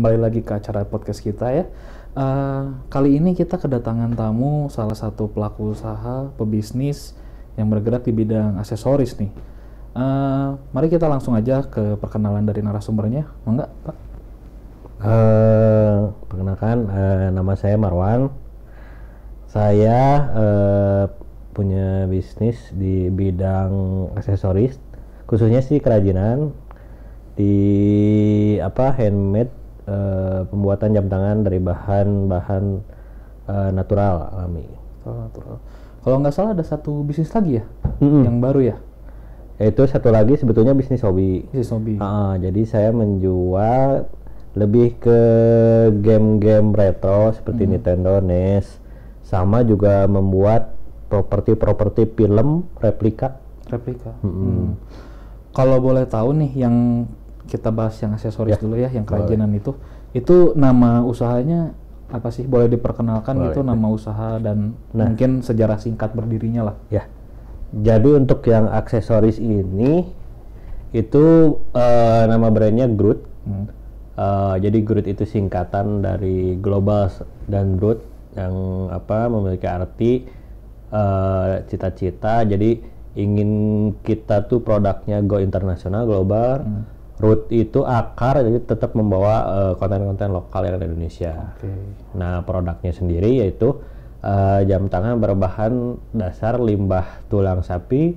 kembali lagi ke acara podcast kita ya. Kali ini kita kedatangan tamu salah satu pelaku usaha, pebisnis yang bergerak di bidang aksesoris nih. Mari kita langsung aja ke perkenalan dari narasumbernya, enggak Pak? Perkenalkan, nama saya Marwan. Saya punya bisnis di bidang aksesoris, khususnya sih kerajinan di handmade, pembuatan jam tangan dari bahan-bahan natural alami. Natural. Kalau nggak salah ada satu bisnis lagi ya, yang baru ya? Itu satu lagi sebetulnya bisnis hobi. Bisnis hobi. Jadi saya menjual lebih ke game-game retro seperti Nintendo, NES, sama juga membuat properti film replika. Kalau boleh tahu nih, yang kita bahas yang aksesoris dulu ya, yang kerajinan itu nama usahanya apa sih? Boleh diperkenalkan? Boleh. Gitu nama usaha dan mungkin sejarah singkat berdirinya lah. Ya. Jadi untuk yang aksesoris ini itu nama brandnya Groot. Jadi Groot itu singkatan dari global dan root yang memiliki arti cita-cita. Jadi ingin kita tuh produknya go internasional, global. Root itu akar, jadi tetap membawa konten-konten lokal yang ada di Indonesia. Nah, produknya sendiri yaitu jam tangan berbahan dasar limbah tulang sapi,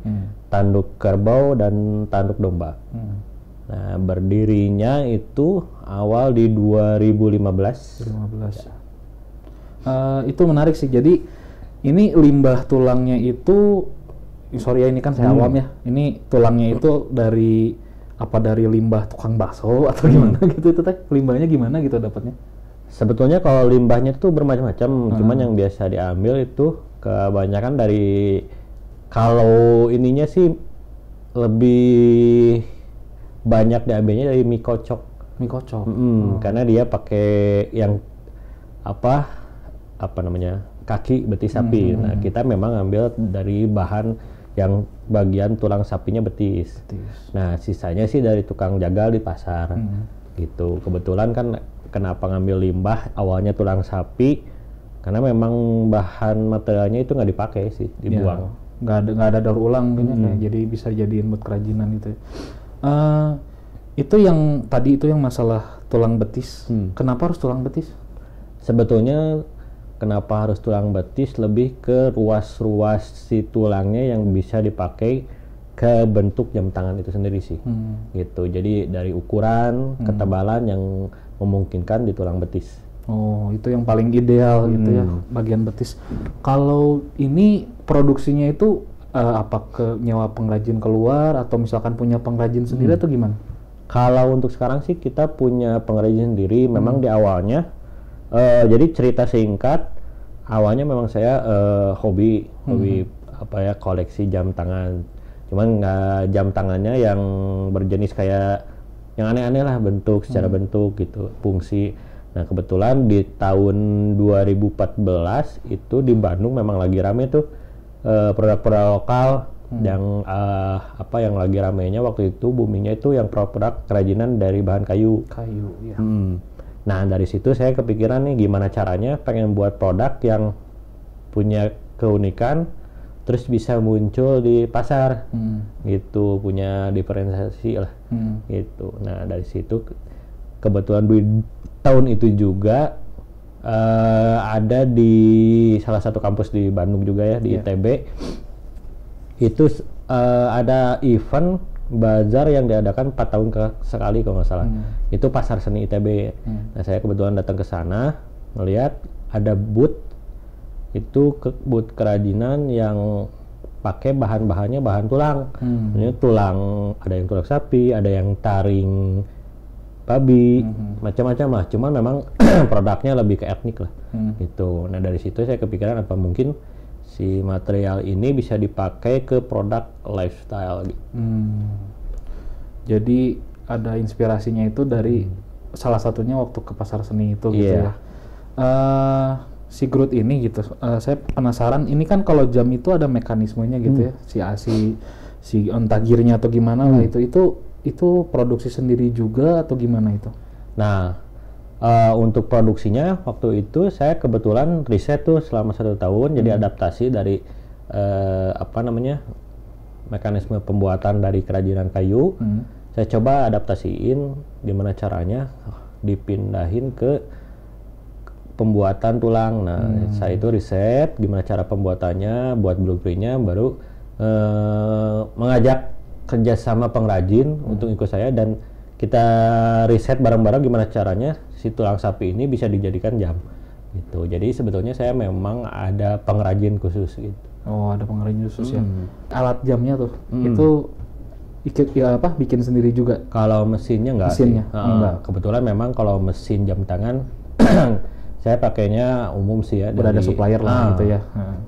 tanduk kerbau, dan tanduk domba. Nah, berdirinya itu awal di 2015. Itu menarik sih. Jadi ini limbah tulangnya itu, sorry ya ini kan saya awam ya. Ini tulangnya itu dari limbah tukang bakso atau gimana gitu itu teh? Limbahnya gimana gitu dapatnya? Sebetulnya kalau limbahnya itu bermacam-macam, cuman yang biasa diambil itu kebanyakan dari, kalau ininya sih lebih banyak diambilnya dari mie kocok. Karena dia pakai yang kaki betis sapi. Nah, kita memang ambil dari bahan yang bagian tulang sapinya betis. Nah, sisanya sih dari tukang jagal di pasar. Gitu. Kebetulan kan kenapa ngambil limbah awalnya tulang sapi, karena memang bahan materialnya itu nggak dipakai sih, dibuang. Nggak ada daur ulang kayak, jadi bisa jadiin buat kerajinan itu. Itu yang tadi itu yang masalah tulang betis. Kenapa harus tulang betis? Sebetulnya kenapa harus tulang betis, lebih ke ruas-ruas si tulangnya yang bisa dipakai ke bentuk jam tangan itu sendiri sih. Gitu. Jadi dari ukuran, ketebalan yang memungkinkan di tulang betis. Oh, itu yang paling ideal gitu ya, bagian betis. Kalau ini produksinya itu nyewa pengrajin keluar atau misalkan punya pengrajin sendiri atau gimana? Kalau untuk sekarang sih kita punya pengrajin sendiri. Memang di awalnya jadi cerita singkat, awalnya memang saya hobi koleksi jam tangan. Cuman nggak jam tangannya yang berjenis kayak yang aneh-aneh lah, bentuk secara bentuk gitu, fungsi. Nah, kebetulan di tahun 2014 itu di Bandung memang lagi rame tuh produk-produk lokal yang yang lagi ramenya waktu itu, boomingnya itu yang produk kerajinan dari bahan kayu. Ya. Nah, dari situ saya kepikiran nih gimana caranya pengen buat produk yang punya keunikan terus bisa muncul di pasar. Gitu, punya diferensiasi lah. Gitu. Nah, dari situ kebetulan di tahun itu juga ada di salah satu kampus di Bandung juga ya, di ITB. Itu ada event bazar yang diadakan 4 tahun sekali kalau nggak salah. Itu pasar seni ITB. Nah, saya kebetulan datang ke sana, melihat ada booth, itu booth kerajinan yang pakai bahan-bahannya bahan tulang. Ini tulang, ada yang tulang sapi, ada yang taring babi, macam-macam lah. Cuman memang produknya lebih ke etnik lah. Gitu. Nah, dari situ saya kepikiran apa mungkin si material ini bisa dipakai ke produk lifestyle gitu. Jadi ada inspirasinya itu dari salah satunya waktu ke pasar seni itu gitu ya. Si Groot ini gitu, saya penasaran, ini kan kalau jam itu ada mekanismenya gitu ya, si entah gearnya atau gimana lah, itu produksi sendiri juga atau gimana itu? Nah, Untuk produksinya waktu itu saya kebetulan riset tuh selama 1 tahun, jadi adaptasi dari mekanisme pembuatan dari kerajinan kayu. Saya coba adaptasiin gimana caranya dipindahin ke pembuatan tulang. Nah, saya itu riset gimana cara pembuatannya, buat blueprintnya, baru mengajak kerjasama pengrajin untuk ikut saya, dan kita riset bareng-bareng gimana caranya si tulang sapi ini bisa dijadikan jam gitu. Jadi sebetulnya saya memang ada pengrajin khusus gitu. Oh, ada pengrajin khusus ya. Alat jamnya tuh itu bikin sendiri juga. Kalau mesinnya enggak. Mesinnya enggak. Kebetulan memang kalau mesin jam tangan saya pakainya umum sih ya. Udah ada supplier lah gitu ya.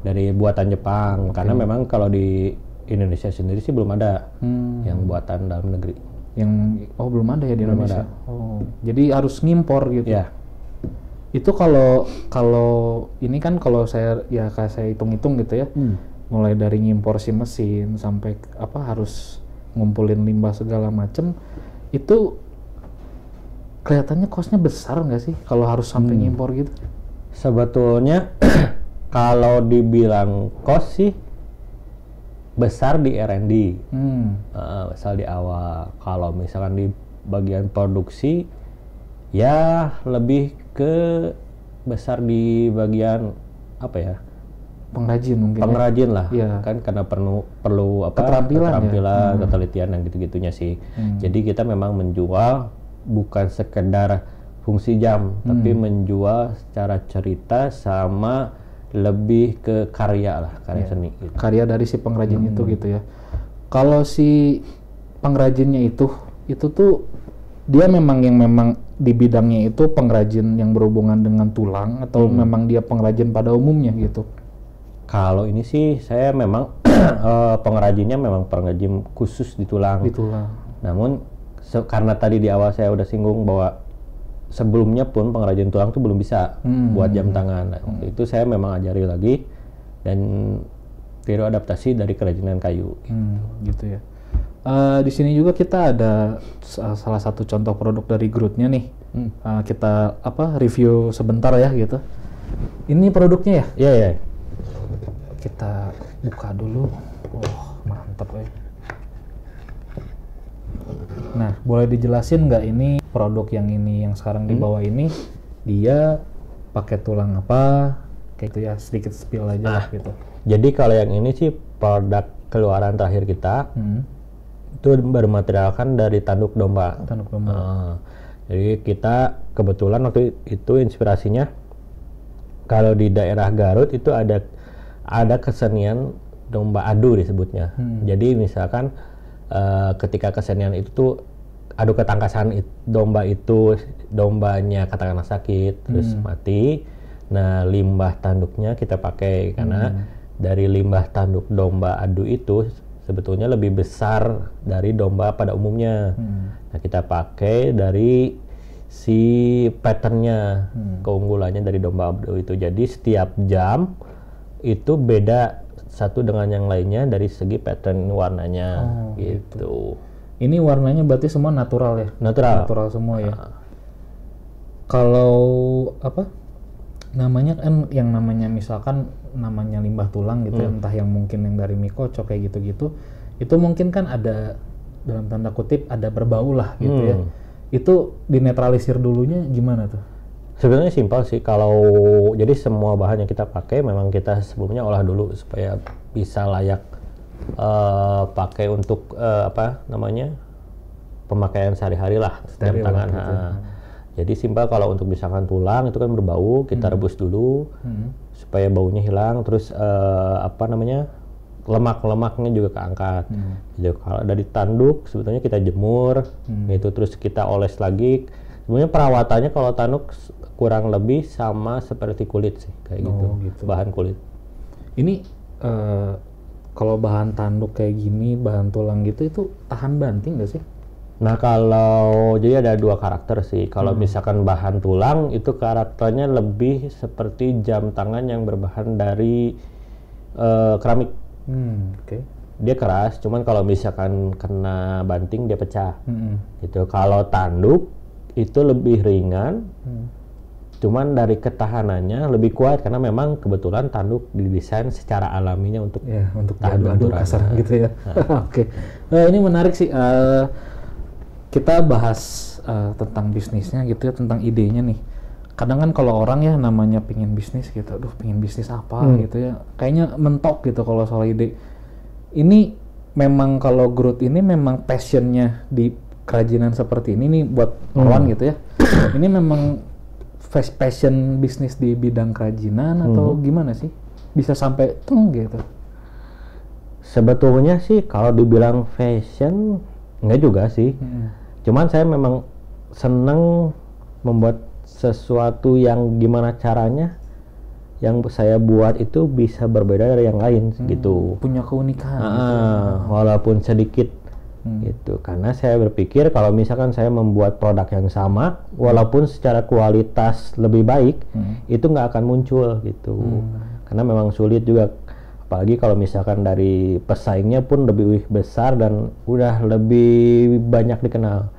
Dari buatan Jepang. Karena memang kalau di Indonesia sendiri sih belum ada yang buatan dalam negeri. Belum ada ya di Indonesia. Oh, jadi harus ngimpor gitu. Ya. Itu kalau ini kan kalau saya hitung-hitung gitu ya. Mulai dari ngimpor si mesin sampai harus ngumpulin limbah segala macem, itu kelihatannya cost-nya besar nggak sih kalau harus sampai ngimpor gitu? Sebetulnya kalau dibilang cost sih besar di R&D, besar di awal. Kalau misalkan di bagian produksi, ya lebih ke besar di bagian pengrajin mungkin. Pengrajin lah, ya. Kan karena perlu keterampilan ya? Ketelitian dan gitu-gitunya sih. Jadi kita memang menjual bukan sekedar fungsi jam, tapi menjual secara cerita sama lebih ke karya seni gitu. Karya dari si pengrajin itu gitu ya. Kalau si pengrajinnya itu tuh dia memang di bidangnya itu pengrajin yang berhubungan dengan tulang, atau memang dia pengrajin pada umumnya gitu? Kalau ini sih saya memang pengrajinnya memang pengrajin khusus di tulang. Namun karena tadi di awal saya udah singgung bahwa sebelumnya pun pengrajin tulang tuh belum bisa buat jam tangan. Nah, waktu itu saya memang ajari lagi dan tiru adaptasi dari kerajinan kayu. Gitu ya. Di sini juga kita ada salah satu contoh produk dari Groot-nya nih. Kita review sebentar ya gitu. Ini produknya ya? Iya. Kita buka dulu. Mantap ya. Nah, boleh dijelasin nggak ini produk yang sekarang di bawah ini dia pakai tulang apa? Kayak itu ya, sedikit spill aja gitu. Jadi kalau yang ini sih produk keluaran terakhir kita. Itu bermaterialkan dari tanduk domba. Jadi kita kebetulan waktu itu inspirasinya kalau di daerah Garut itu ada kesenian domba adu disebutnya. Jadi misalkan ketika kesenian itu tuh adu ketangkasan dombanya katakanlah sakit terus mati. Nah, limbah tanduknya kita pakai karena dari limbah tanduk domba adu itu sebetulnya lebih besar dari domba pada umumnya. Nah, kita pakai dari si patternnya, keunggulannya dari domba adu itu. Jadi setiap jam itu beda satu dengan yang lainnya dari segi pattern warnanya gitu. Ini warnanya berarti semua natural ya? Natural semua ya. Kalau namanya kan yang namanya misalkan namanya limbah tulang gitu ya, entah yang mungkin yang dari mie kocok kayak gitu-gitu, itu mungkin kan ada dalam tanda kutip ada berbau lah gitu ya. Itu dinetralisir dulunya gimana tuh? Sebenarnya simpel sih, jadi semua bahan yang kita pakai memang kita sebelumnya olah dulu supaya bisa layak pakai untuk pemakaian sehari-hari lah, jam tangan. Gitu. Jadi simpel, kalau untuk misalkan tulang itu kan berbau, kita rebus dulu supaya baunya hilang, terus lemak-lemaknya juga keangkat. Jadi kalau dari tanduk sebetulnya kita jemur, gitu, terus kita oles lagi. Sebenarnya perawatannya kalau tanduk kurang lebih sama seperti kulit sih, kayak gitu. Bahan kulit. Ini kalau bahan tanduk kayak gini, bahan tulang gitu, itu tahan banting nggak sih? Nah, kalau jadi ada dua karakter sih. Kalau misalkan bahan tulang itu karakternya lebih seperti jam tangan yang berbahan dari keramik. Dia keras, cuman kalau misalkan kena banting dia pecah. Gitu. Kalau tanduk itu lebih ringan, cuman dari ketahanannya lebih kuat karena memang kebetulan tanduk didesain secara alaminya untuk untuk tahan diadu-adu benturan. kasar gitu ya. Oke. Ini menarik sih. Kita bahas tentang bisnisnya gitu ya, tentang idenya nih. Kadang kan kalau orang ya namanya pengen bisnis gitu, aduh pengen bisnis apa gitu ya, kayaknya mentok gitu kalau soal ide. Ini memang kalau growth ini memang passionnya di kerajinan seperti ini nih buat Marwan gitu ya. Ini memang passion bisnis di bidang kerajinan atau gimana sih? Bisa sampai gitu. Sebetulnya sih kalau dibilang fashion enggak juga sih. Cuman saya memang seneng membuat sesuatu yang gimana caranya yang saya buat itu bisa berbeda dari yang lain gitu. Punya keunikan. Walaupun sedikit gitu. Karena saya berpikir kalau misalkan saya membuat produk yang sama, walaupun secara kualitas lebih baik, itu nggak akan muncul gitu. Karena memang sulit juga. Apalagi kalau misalkan dari pesaingnya pun lebih besar dan udah lebih banyak dikenal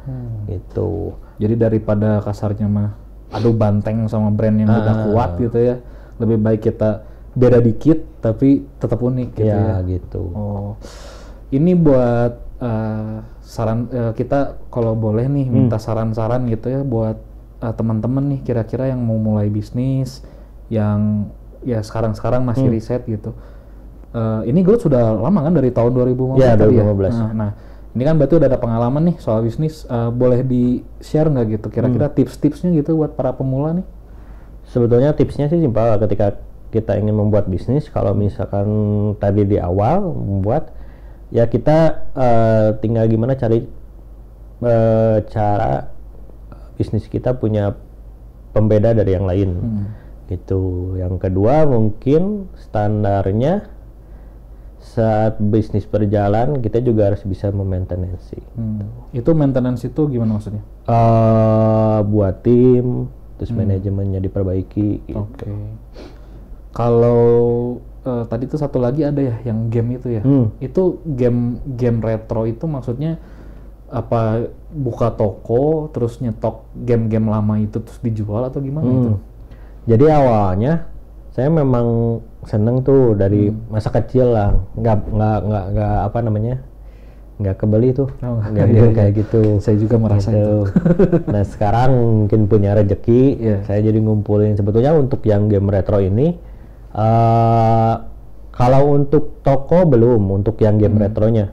gitu. Jadi daripada kasarnya mah adu banteng sama brand yang udah kuat gitu ya, lebih baik kita beda dikit tapi tetap unik gitu ya. Gitu. Oh, ini buat saran kita kalau boleh nih minta saran-saran gitu ya buat teman-teman nih kira-kira yang mau mulai bisnis, yang ya sekarang masih riset gitu. Ini Growth sudah lama kan dari tahun 2015 ya, tadi 2015. ya? Nah, ini kan berarti udah ada pengalaman nih soal bisnis. Boleh di-share nggak gitu? Kira-kira tips-tipsnya gitu buat para pemula nih? Sebetulnya tipsnya sih simpel. Ketika kita ingin membuat bisnis, kalau misalkan tadi di awal membuat, ya kita tinggal gimana cari cara bisnis kita punya pembeda dari yang lain. Gitu. Yang kedua mungkin standarnya saat bisnis berjalan kita juga harus bisa memaintenance. Itu maintenance itu gimana maksudnya? Buat tim, terus manajemennya diperbaiki. Gitu. Oke. Kalau tadi tuh satu lagi ada ya yang game itu ya. Itu game retro itu maksudnya apa, buka toko terus nyetok game-game lama itu terus dijual atau gimana itu? Jadi awalnya saya memang seneng tuh dari masa kecil lah, nggak apa namanya, nggak kebeli tuh, nggak kayak gitu. Saya juga merasa gitu. Nah sekarang mungkin punya rezeki, saya jadi ngumpulin. Sebetulnya untuk yang game retro ini, kalau untuk toko belum, untuk yang game retronya.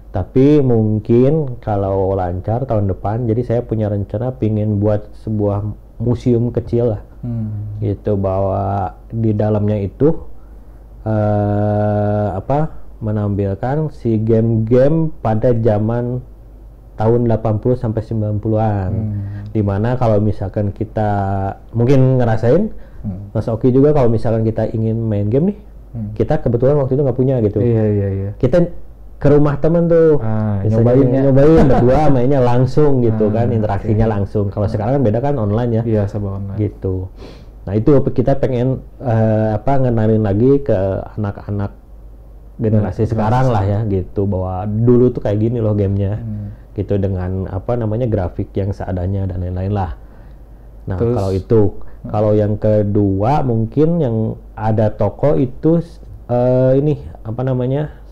Tapi mungkin kalau lancar tahun depan, jadi saya punya rencana pingin buat sebuah museum kecil lah. Gitu, bahwa di dalamnya itu menampilkan si game-game pada zaman tahun 80 sampai 90-an. Dimana kalau misalkan kita mungkin ngerasain, Mas Oki juga kalau misalkan kita ingin main game nih, kita kebetulan waktu itu nggak punya gitu. Iya. Kita ke rumah temen tuh, nyobain berdua mainnya langsung gitu kan, interaksinya langsung. Kalau sekarang kan beda kan online ya. Iya, serba online. Gitu. Nah itu kita pengen ngenalin lagi ke anak-anak generasi sekarang lah ya gitu, bahwa dulu tuh kayak gini loh gamenya, gitu, dengan grafik yang seadanya dan lain-lain lah. Nah kalau itu, kalau yang kedua mungkin yang ada toko itu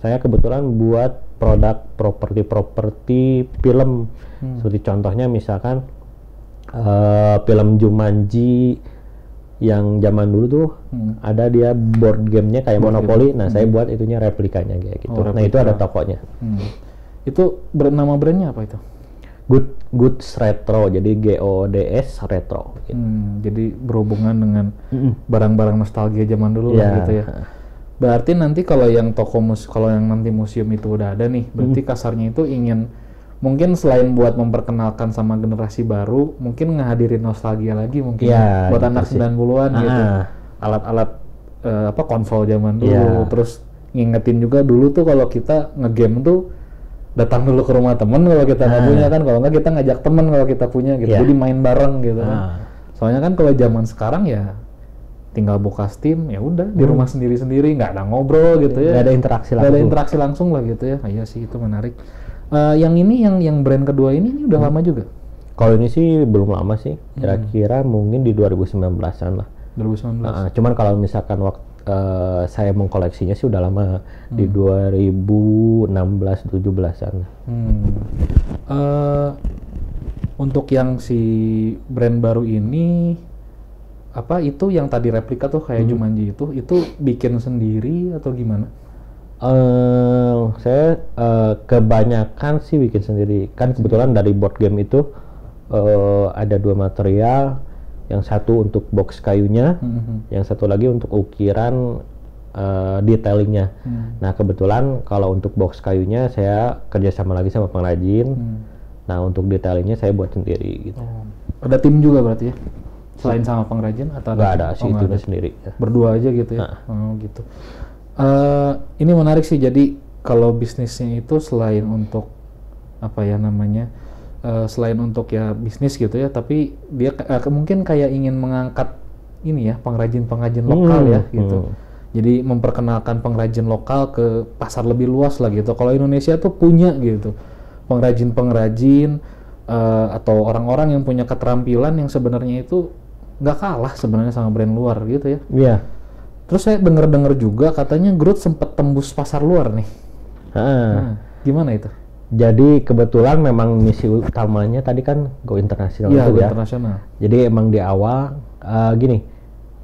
saya kebetulan buat produk properti film, seperti contohnya misalkan film Jumanji yang zaman dulu tuh ada dia board gamenya kayak Monopoly. Nah saya buat itunya replikanya kayak gitu. Nah itu ada tokonya. Itu nama brandnya apa itu? Goods Retro, jadi GODS Retro. Gitu. Jadi berhubungan dengan barang-barang nostalgia zaman dulu lah gitu ya. Berarti nanti kalau yang kalau yang nanti museum itu udah ada nih, berarti kasarnya itu ingin mungkin selain buat memperkenalkan sama generasi baru, mungkin ngehadirin nostalgia lagi mungkin buat gitu anak 90-an gitu. Alat-alat konsol zaman dulu, terus ngingetin juga dulu tuh kalau kita ngegame tuh datang dulu ke rumah temen kalau kita nggak punya kan, kalau nggak kita ngajak temen kalau kita punya gitu, jadi main bareng gitu kan. Soalnya kan kalau zaman sekarang ya tinggal buka Steam, ya udah di rumah sendiri-sendiri, nggak ada ngobrol gitu ya, nggak ada interaksi langsung. Nggak ada interaksi langsung lah gitu ya. Iya sih, itu menarik. Yang ini yang brand kedua ini udah lama juga? Kalau ini sih belum lama sih, kira-kira mungkin di 2019-an lah. 2019. Cuman kalau misalkan waktu saya mengkoleksinya sih udah lama, di 2016-17-an. Untuk yang si brand baru ini, apa itu yang tadi replika tuh kayak Jumanji itu bikin sendiri atau gimana? Saya kebanyakan sih bikin sendiri. Kan kebetulan dari board game itu ada 2 material, yang satu untuk box kayunya, yang satu lagi untuk ukiran detailingnya. Nah kebetulan kalau untuk box kayunya saya kerjasama lagi sama pengrajin. Nah untuk detailingnya saya buat sendiri gitu. Ada tim juga berarti ya? Selain sama pengrajin atau nggak ada sih, timnya sendiri. Berdua aja gitu ya? Gitu. Ini menarik sih, jadi kalau bisnisnya itu selain untuk apa ya namanya, selain untuk ya bisnis gitu ya, tapi dia mungkin kayak ingin mengangkat ini ya pengrajin-pengrajin lokal ya gitu. Jadi memperkenalkan pengrajin lokal ke pasar lebih luas lah gitu. Kalau Indonesia tuh punya gitu pengrajin-pengrajin atau orang-orang yang punya keterampilan yang sebenarnya itu nggak kalah sebenarnya sama brand luar gitu ya. Iya. Terus saya dengar juga katanya Groot sempat tembus pasar luar nih. Nah, gimana itu? Jadi kebetulan memang misi utamanya tadi kan go internasional ya, itu go ya. internasional. Jadi emang di awal gini,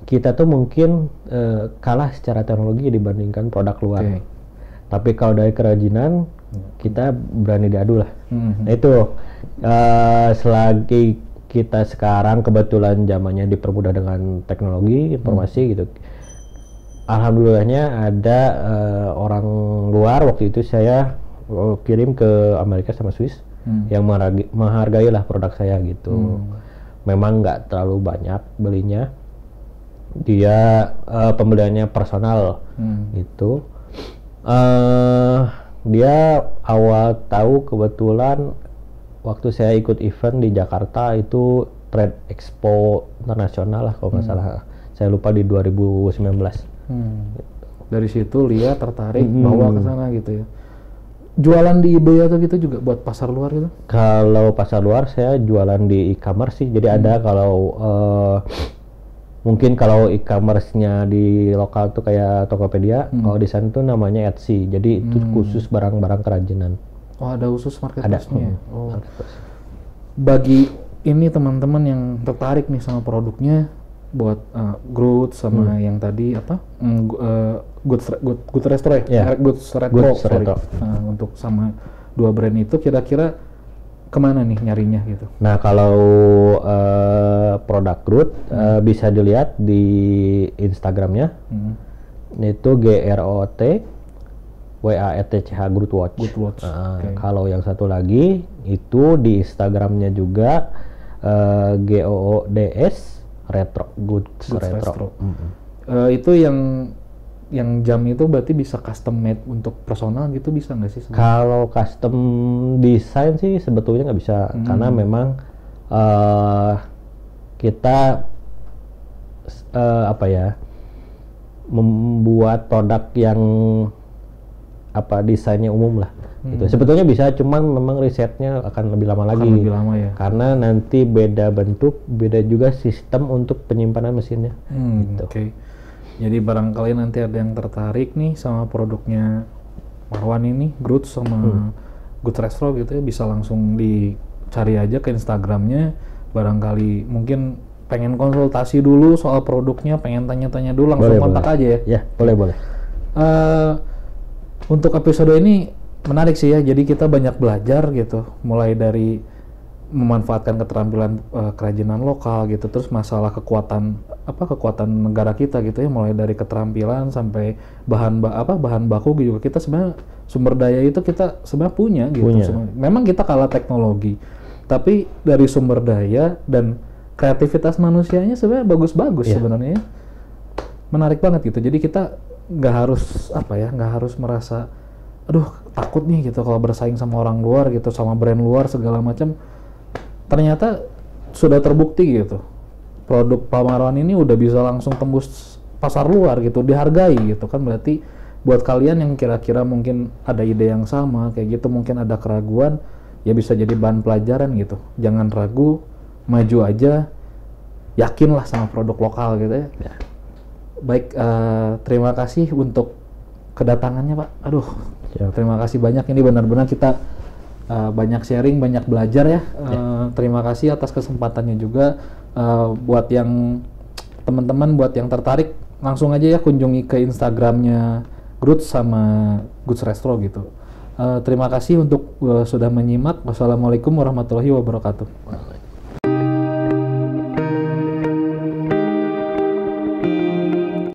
kita tuh mungkin kalah secara teknologi dibandingkan produk luar. Tapi kalau dari kerajinan kita berani diadu lah. Nah itu selagi kita sekarang kebetulan zamannya dipermudah dengan teknologi informasi gitu. Alhamdulillahnya ada orang luar, waktu itu saya kirim ke Amerika sama Swiss yang menghargai lah produk saya gitu. Memang nggak terlalu banyak belinya, dia pembeliannya personal gitu. Dia awal tahu kebetulan waktu saya ikut event di Jakarta itu Trade Expo Internasional lah kalau nggak salah, saya lupa di 2019. Dari situ Lia tertarik bawa ke sana gitu ya. Jualan di eBay atau gitu juga buat pasar luar gitu? Kalau pasar luar saya jualan di e-commerce sih. Jadi ada kalau mungkin kalau e-commerce-nya di lokal tuh kayak Tokopedia, kalau di sana tuh namanya Etsy. Jadi itu khusus barang-barang kerajinan. Oh, ada khusus marketplace-nya. Oh. Marketplace. Bagi ini teman-teman yang tertarik nih sama produknya, buat Groot sama yang tadi apa Good Retro ya? Good Retro. Untuk sama 2 brand itu kira-kira kemana nih nyarinya gitu? Nah kalau produk Groot bisa dilihat di Instagramnya, itu GROT WAETCH Groot Watch. Kalau yang satu lagi itu di Instagramnya juga GOODS Retro, Good Retro. Itu yang jam itu berarti bisa custom made untuk personal gitu, bisa nggak sih? Kalau custom design sih sebetulnya nggak bisa, karena memang kita apa ya, membuat produk yang desainnya umum lah. Gitu. Sebetulnya bisa, cuman memang risetnya akan lebih lama lagi. Lebih lama ya. Karena nanti beda bentuk, beda juga sistem untuk penyimpanan mesinnya. Gitu. Oke. Jadi barangkali nanti ada yang tertarik nih sama produknya Marwan ini, Groot sama Good Retro gitu ya, bisa langsung dicari aja ke Instagramnya. Barangkali mungkin pengen konsultasi dulu soal produknya, pengen tanya-tanya dulu, langsung kontak aja ya. Ya, boleh. Untuk episode ini menarik sih ya, jadi kita banyak belajar gitu, mulai dari memanfaatkan keterampilan kerajinan lokal gitu, terus masalah kekuatan negara kita gitu ya, mulai dari keterampilan sampai bahan baku juga, kita sebenarnya sumber daya itu kita sebenarnya punya gitu. Memang kita kalah teknologi, tapi dari sumber daya dan kreativitas manusianya sebenarnya bagus-bagus sebenarnya. Menarik banget gitu. Jadi kita nggak harus merasa aduh takut nih gitu kalau bersaing sama orang luar gitu, sama brand luar segala macam. Ternyata sudah terbukti gitu, produk Pak Marwan ini udah bisa langsung tembus pasar luar gitu, dihargai gitu kan. Berarti buat kalian yang kira-kira mungkin ada ide yang sama kayak gitu, mungkin ada keraguan, ya bisa jadi bahan pelajaran gitu. Jangan ragu, maju aja, yakinlah sama produk lokal gitu ya. Baik, terima kasih untuk kedatangannya Pak. Aduh, terima kasih banyak, ini benar-benar kita banyak sharing, banyak belajar ya. Terima kasih atas kesempatannya juga. Buat yang teman-teman, buat yang tertarik, langsung aja ya kunjungi ke Instagramnya Groots sama Goods Restro gitu. Terima kasih untuk sudah menyimak. Wassalamualaikum warahmatullahi wabarakatuh.